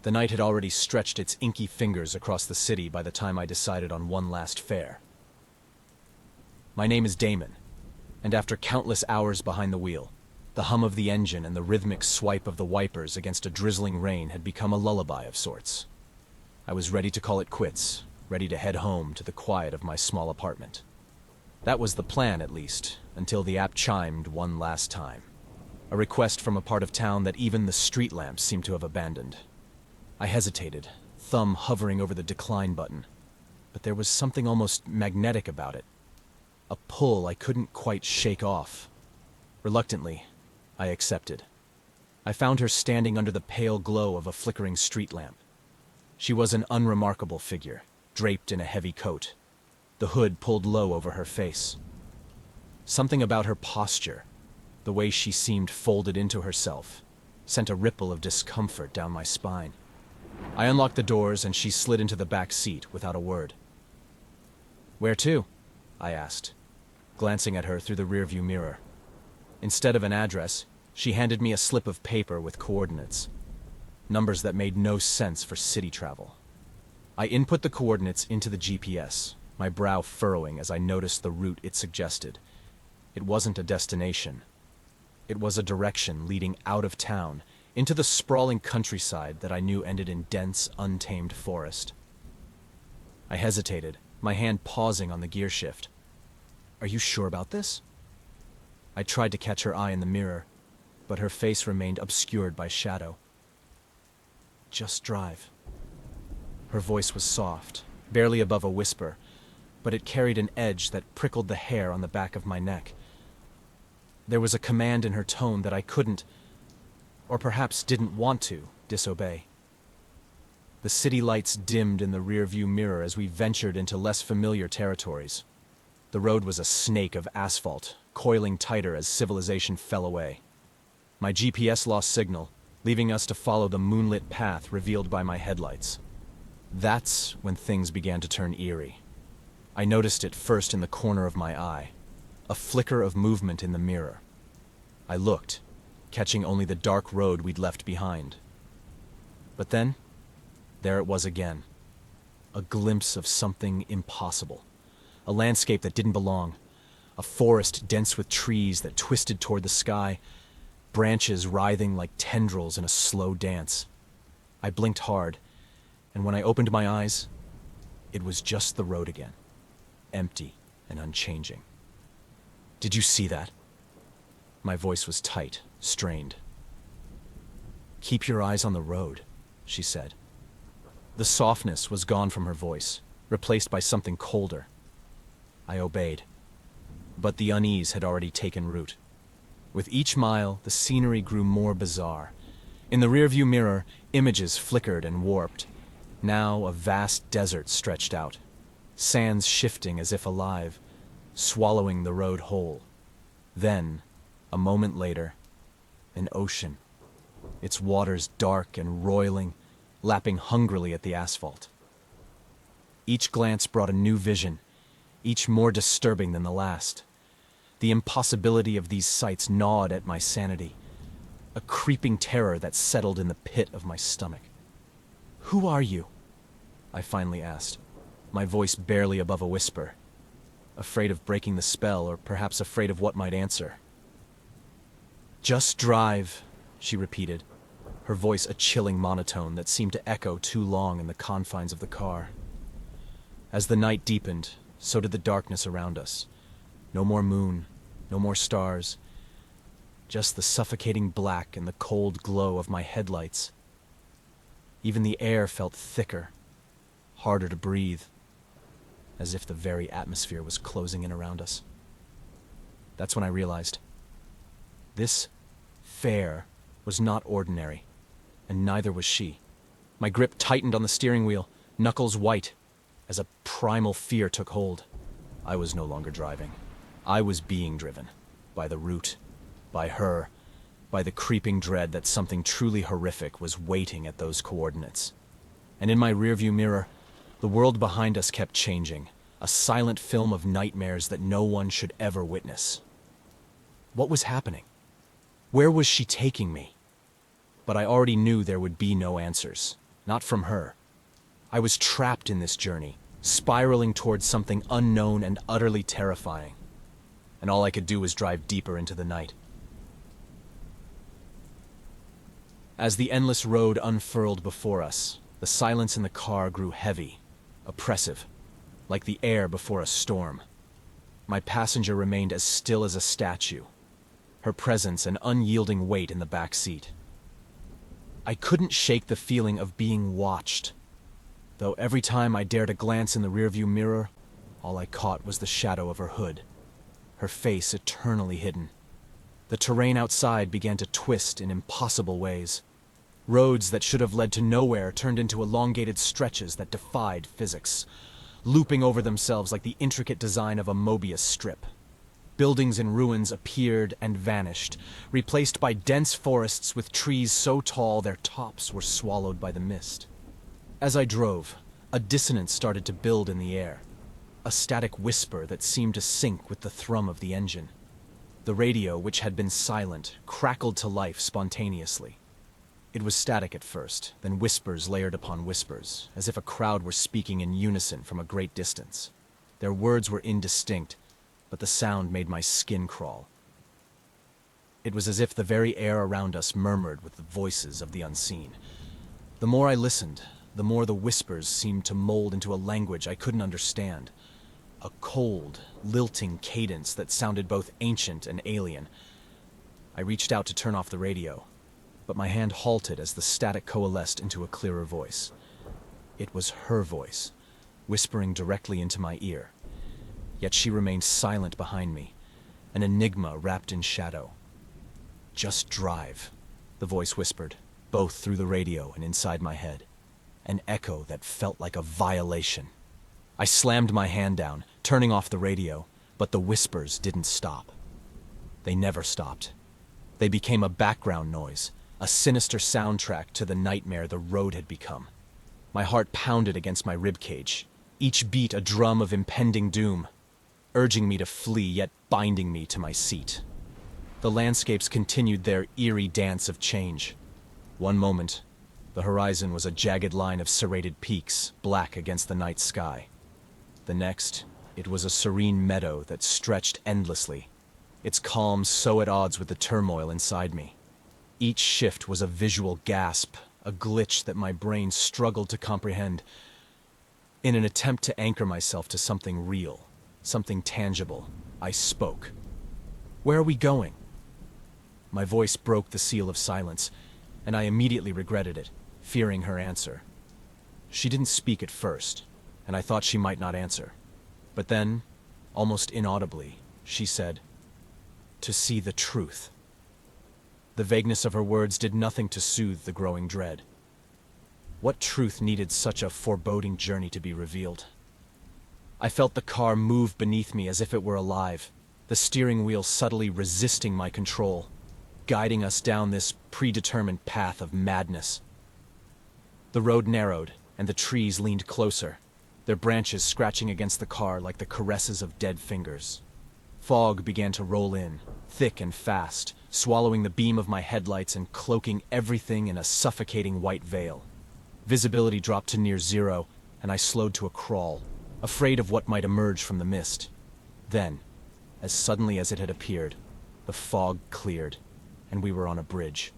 The night had already stretched its inky fingers across the city by the time I decided on one last fare. My name is Damon, and after countless hours behind the wheel, the hum of the engine and the rhythmic swipe of the wipers against a drizzling rain had become a lullaby of sorts. I was ready to call it quits, ready to head home to the quiet of my small apartment. That was the plan, at least, until the app chimed one last time. A request from a part of town that even the street lamps seemed to have abandoned. I hesitated, thumb hovering over the decline button, but there was something almost magnetic about it. A pull I couldn't quite shake off. Reluctantly, I accepted. I found her standing under the pale glow of a flickering street lamp. She was an unremarkable figure, draped in a heavy coat, the hood pulled low over her face. Something about her posture, the way she seemed folded into herself, sent a ripple of discomfort down my spine. I unlocked the doors and she slid into the back seat without a word. "Where to?" I asked, glancing at her through the rearview mirror. Instead of an address, she handed me a slip of paper with coordinates, numbers that made no sense for city travel. I input the coordinates into the GPS, my brow furrowing as I noticed the route it suggested. It wasn't a destination. It was a direction leading out of town, into the sprawling countryside that I knew ended in dense, untamed forest. I hesitated, my hand pausing on the gear shift. "Are you sure about this?" I tried to catch her eye in the mirror, but her face remained obscured by shadow. "Just drive." Her voice was soft, barely above a whisper, but it carried an edge that prickled the hair on the back of my neck. There was a command in her tone that I couldn't, or perhaps didn't want to, disobey. The city lights dimmed in the rearview mirror as we ventured into less familiar territories. The road was a snake of asphalt, coiling tighter as civilization fell away. My GPS lost signal, leaving us to follow the moonlit path revealed by my headlights. That's when things began to turn eerie. I noticed it first in the corner of my eye, a flicker of movement in the mirror. I looked, catching only the dark road we'd left behind. But then, there it was again. A glimpse of something impossible. A landscape that didn't belong. A forest dense with trees that twisted toward the sky, branches writhing like tendrils in a slow dance. I blinked hard, and when I opened my eyes, it was just the road again, empty and unchanging. "Did you see that?" My voice was tight, strained. "Keep your eyes on the road," she said. The softness was gone from her voice, replaced by something colder. I obeyed, but the unease had already taken root. With each mile, the scenery grew more bizarre. In the rearview mirror, images flickered and warped. Now a vast desert stretched out, sands shifting as if alive, swallowing the road whole. Then, a moment later, an ocean, its waters dark and roiling, lapping hungrily at the asphalt. Each glance brought a new vision, each more disturbing than the last. The impossibility of these sights gnawed at my sanity, a creeping terror that settled in the pit of my stomach. "Who are you?" I finally asked, my voice barely above a whisper, afraid of breaking the spell or perhaps afraid of what might answer. "Just drive," she repeated, her voice a chilling monotone that seemed to echo too long in the confines of the car. As the night deepened, so did the darkness around us. No more moon, no more stars, just the suffocating black and the cold glow of my headlights. Even the air felt thicker, harder to breathe, as if the very atmosphere was closing in around us. That's when I realized this fare was not ordinary, and neither was she. My grip tightened on the steering wheel, knuckles white, as a primal fear took hold. I was no longer driving. I was being driven, by the route, by her, by the creeping dread that something truly horrific was waiting at those coordinates. And in my rearview mirror, the world behind us kept changing, a silent film of nightmares that no one should ever witness. What was happening? Where was she taking me? But I already knew there would be no answers. not from her. I was trapped in this journey, spiraling towards something unknown and utterly terrifying. And all I could do was drive deeper into the night. As the endless road unfurled before us, the silence in the car grew heavy, oppressive, like the air before a storm. My passenger remained as still as a statue, her presence an unyielding weight in the back seat. I couldn't shake the feeling of being watched, though every time I dared a glance in the rearview mirror, all I caught was the shadow of her hood, her face eternally hidden. The terrain outside began to twist in impossible ways. Roads that should have led to nowhere turned into elongated stretches that defied physics, looping over themselves like the intricate design of a Mobius strip. Buildings in ruins appeared and vanished, replaced by dense forests with trees so tall their tops were swallowed by the mist. As I drove, a dissonance started to build in the air, a static whisper that seemed to sync with the thrum of the engine. The radio, which had been silent, crackled to life spontaneously. It was static at first, then whispers layered upon whispers, as if a crowd were speaking in unison from a great distance. Their words were indistinct, but the sound made my skin crawl. It was as if the very air around us murmured with the voices of the unseen. The more I listened, the more the whispers seemed to mold into a language I couldn't understand. A cold, lilting cadence that sounded both ancient and alien. I reached out to turn off the radio, but my hand halted as the static coalesced into a clearer voice. It was her voice, whispering directly into my ear. Yet she remained silent behind me, an enigma wrapped in shadow. "Just drive," the voice whispered, both through the radio and inside my head. An echo that felt like a violation. I slammed my hand down, turning off the radio, but the whispers didn't stop. They never stopped. They became a background noise, a sinister soundtrack to the nightmare the road had become. My heart pounded against my ribcage, each beat a drum of impending doom, urging me to flee yet binding me to my seat. The landscapes continued their eerie dance of change. One moment, the horizon was a jagged line of serrated peaks, black against the night sky. The next, it was a serene meadow that stretched endlessly, its calm so at odds with the turmoil inside me. Each shift was a visual gasp, a glitch that my brain struggled to comprehend. In an attempt to anchor myself to something real, something tangible, I spoke. "Where are we going?" My voice broke the seal of silence, and I immediately regretted it, fearing her answer. She didn't speak at first, and I thought she might not answer. But then, almost inaudibly, she said, "To see the truth." The vagueness of her words did nothing to soothe the growing dread. What truth needed such a foreboding journey to be revealed? I felt the car move beneath me as if it were alive, the steering wheel subtly resisting my control, guiding us down this predetermined path of madness. The road narrowed, and the trees leaned closer, their branches scratching against the car like the caresses of dead fingers. Fog began to roll in, thick and fast, swallowing the beam of my headlights and cloaking everything in a suffocating white veil. Visibility dropped to near zero, and I slowed to a crawl, afraid of what might emerge from the mist. Then, as suddenly as it had appeared, the fog cleared, and we were on a bridge.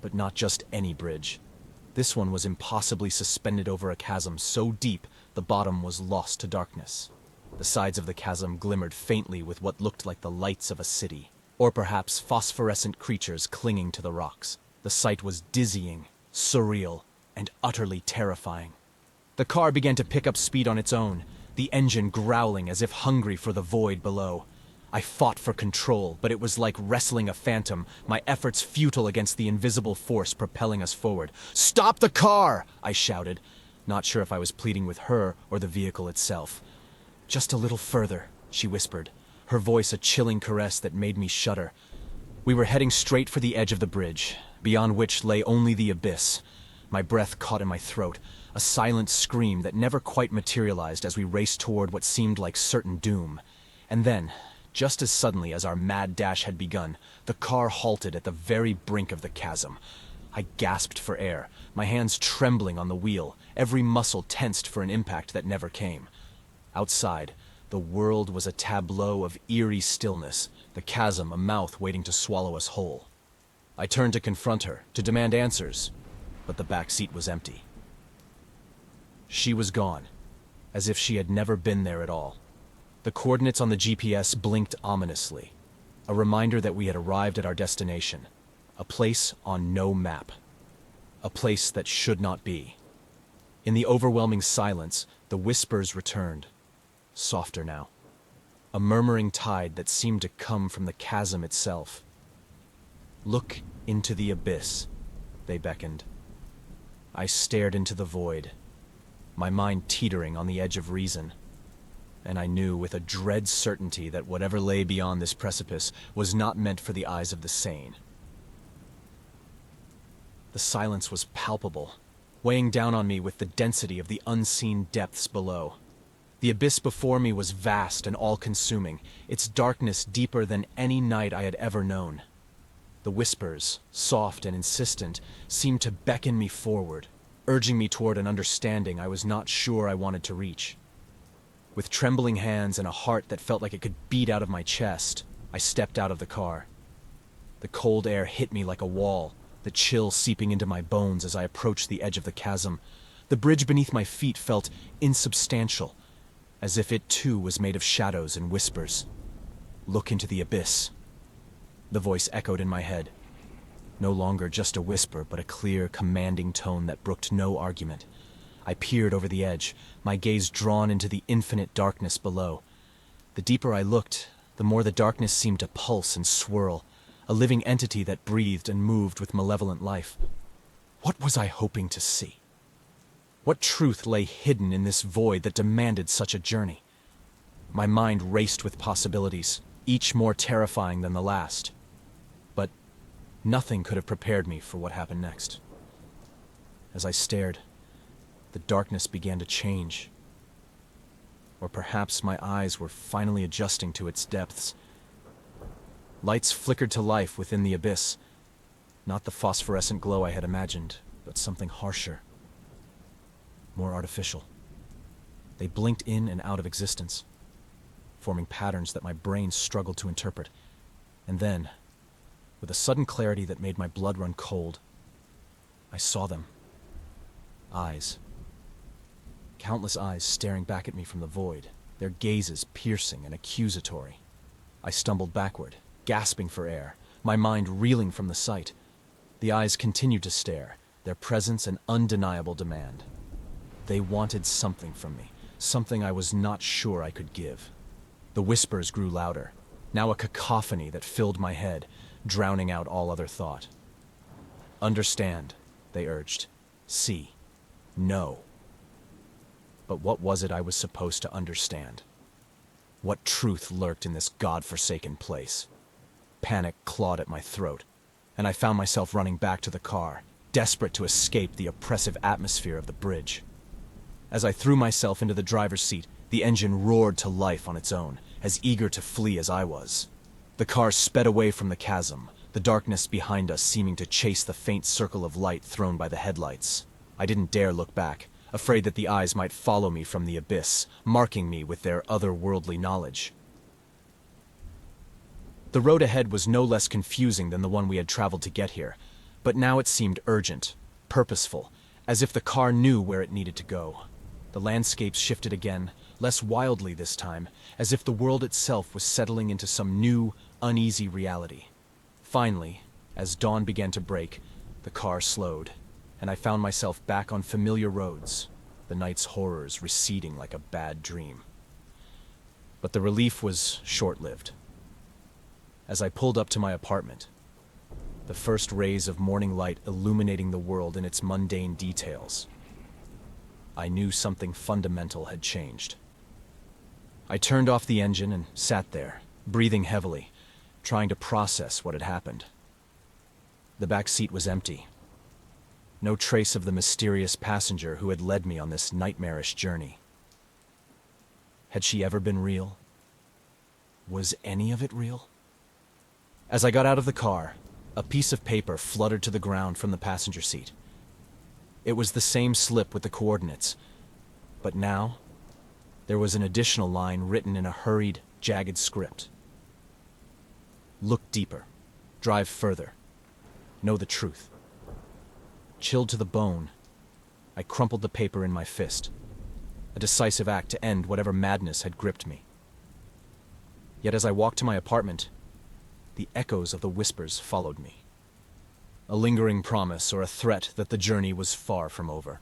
But not just any bridge. This one was impossibly suspended over a chasm so deep the bottom was lost to darkness. The sides of the chasm glimmered faintly with what looked like the lights of a city, or perhaps phosphorescent creatures clinging to the rocks. The sight was dizzying, surreal, and utterly terrifying. The car began to pick up speed on its own, the engine growling as if hungry for the void below. I fought for control, but it was like wrestling a phantom, my efforts futile against the invisible force propelling us forward. "Stop the car!" I shouted, not sure if I was pleading with her or the vehicle itself. "Just a little further," she whispered, her voice a chilling caress that made me shudder. We were heading straight for the edge of the bridge, beyond which lay only the abyss. My breath caught in my throat, a silent scream that never quite materialized as we raced toward what seemed like certain doom. And then, just as suddenly as our mad dash had begun, the car halted at the very brink of the chasm. I gasped for air, my hands trembling on the wheel, every muscle tensed for an impact that never came. Outside, the world was a tableau of eerie stillness, the chasm a mouth waiting to swallow us whole. I turned to confront her, to demand answers, but the back seat was empty. She was gone, as if she had never been there at all. The coordinates on the GPS blinked ominously, a reminder that we had arrived at our destination, a place on no map, a place that should not be. In the overwhelming silence, the whispers returned, softer now, a murmuring tide that seemed to come from the chasm itself. "Look into the abyss," they beckoned. I stared into the void, my mind teetering on the edge of reason, and I knew with a dread certainty that whatever lay beyond this precipice was not meant for the eyes of the sane. The silence was palpable, weighing down on me with the density of the unseen depths below. The abyss before me was vast and all-consuming, its darkness deeper than any night I had ever known. The whispers, soft and insistent, seemed to beckon me forward, urging me toward an understanding I was not sure I wanted to reach. With trembling hands and a heart that felt like it could beat out of my chest, I stepped out of the car. The cold air hit me like a wall, the chill seeping into my bones as I approached the edge of the chasm. The bridge beneath my feet felt insubstantial, as if it too was made of shadows and whispers. "Look into the abyss." The voice echoed in my head. No longer just a whisper, but a clear, commanding tone that brooked no argument. I peered over the edge, my gaze drawn into the infinite darkness below. The deeper I looked, the more the darkness seemed to pulse and swirl, a living entity that breathed and moved with malevolent life. What was I hoping to see? What truth lay hidden in this void that demanded such a journey? My mind raced with possibilities, each more terrifying than the last. But nothing could have prepared me for what happened next. As I stared, the darkness began to change. Or perhaps my eyes were finally adjusting to its depths. Lights flickered to life within the abyss. Not the phosphorescent glow I had imagined, but something harsher, more artificial. They blinked in and out of existence, forming patterns that my brain struggled to interpret. And then, with a sudden clarity that made my blood run cold, I saw them. Eyes. Countless eyes staring back at me from the void, their gazes piercing and accusatory. I stumbled backward, gasping for air, my mind reeling from the sight. The eyes continued to stare, their presence an undeniable demand. They wanted something from me, something I was not sure I could give. The whispers grew louder, now a cacophony that filled my head, drowning out all other thought. "Understand," they urged. "See. Know." But what was it I was supposed to understand? What truth lurked in this god-forsaken place? Panic clawed at my throat, and I found myself running back to the car, desperate to escape the oppressive atmosphere of the bridge. As I threw myself into the driver's seat, the engine roared to life on its own, as eager to flee as I was. The car sped away from the chasm, the darkness behind us seeming to chase the faint circle of light thrown by the headlights. I didn't dare look back, afraid that the eyes might follow me from the abyss, marking me with their otherworldly knowledge. The road ahead was no less confusing than the one we had traveled to get here, but now it seemed urgent, purposeful, as if the car knew where it needed to go. The landscapes shifted again, less wildly this time, as if the world itself was settling into some new, uneasy reality. Finally, as dawn began to break, the car slowed, and I found myself back on familiar roads, the night's horrors receding like a bad dream. But the relief was short-lived. As I pulled up to my apartment, the first rays of morning light illuminating the world in its mundane details, I knew something fundamental had changed. I turned off the engine and sat there, breathing heavily, trying to process what had happened. The back seat was empty. No trace of the mysterious passenger who had led me on this nightmarish journey. Had she ever been real? Was any of it real? As I got out of the car, A piece of paper fluttered to the ground from the passenger seat. It was the same slip with the coordinates, but now there was an additional line written in a hurried, jagged script. Look deeper. Drive further. Know the truth. Chilled to the bone, I crumpled the paper in my fist, a decisive act to end whatever madness had gripped me. Yet as I walked to my apartment, the echoes of the whispers followed me. A lingering promise or a threat that the journey was far from over.